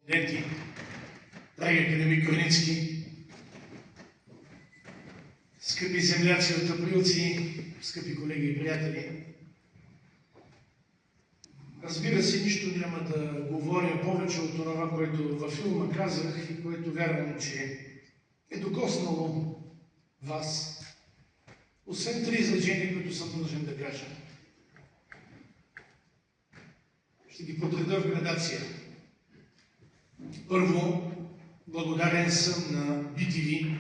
студенти, драги академик Кърницки, скъпи земляци от априлци, скъпи колеги и приятели. Разбира се, нищо няма да говоря повече от това, което във филма казах и което вярвам, че е докоснало вас. Освен три изречения, които съм длъжен да кажа. Ще ги подреда в градация. Първо, благодарен съм на BTV,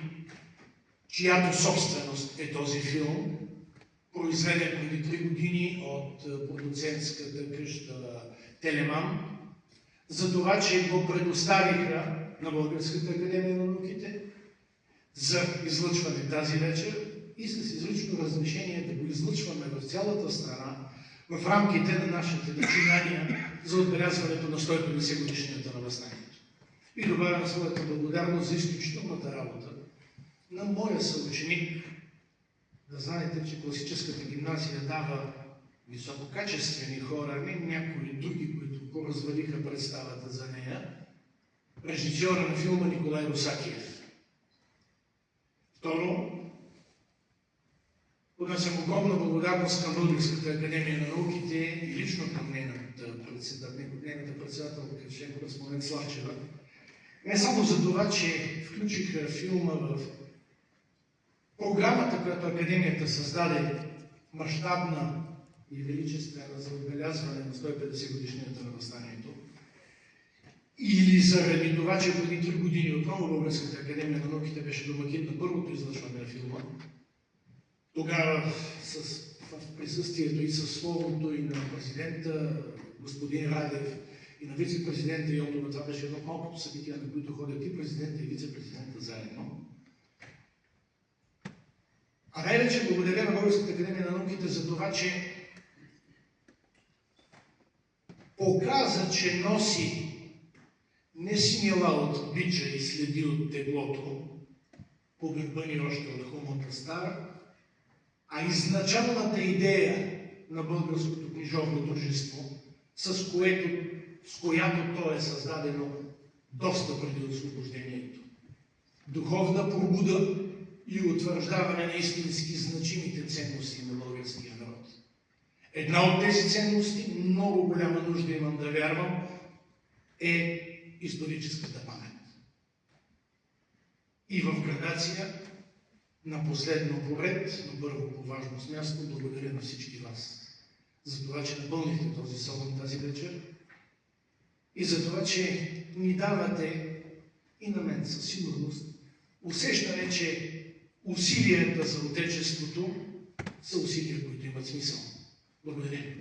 чиято собственост е този филм, произведен преди 3 години от продуцентската къща Телеман, за това, че го предоставиха на Българската академия на науките за излъчване тази вечер и с изрично разрешение да го излъчваме в цялата страна в рамките на нашите начинания за отбелязването на 150 годишнията на въстанието. И добавям своята благодарност за изключителната работа на моя съученик. Да знаете, че класическата гимназия дава висококачествени хора, не някои други, които поразвалиха представата за нея. Режисьора на филма Николай Русакиев. Второ, поднасям огромна благодарност към Българската академия на науките и лично към нейната председателка, член-кореспондент Славчева. Не само за това, че включиха филма в програмата, която Академията създаде, мащабна и величествена за отбелязване на 150 годишнията на въстанието, или заради това, че преди 3 години отново Българската академия на науките беше домакин на първото излъчване на филма. Тогава в присъствието и със словото и на президента господин Радев и на вице-президента Йотова, това беше едно от малкото събития, на които ходят и президента и вице-президента заедно. А най-вече благодаря на Българската академия на науките за това, че показа, че носи не смила от бича и следи от теглото, по гърба ни още от хумата стара, а изначалната идея на Българското книжовно дружество, с която то е създадено доста преди освобождението. Духовна пробуда и утвърждаване на истински значимите ценности на българския народ. Една от тези ценности, много голяма нужда имам да вярвам, е историческата памет. И в градация, на последно поред, но първо по важност място, благодаря на всички вас за това, че напълнихте този салон тази вечер и за това, че ни давате и на мен със сигурност усещане, че усилията за отечеството са усилия, които имат смисъл. Благодаря.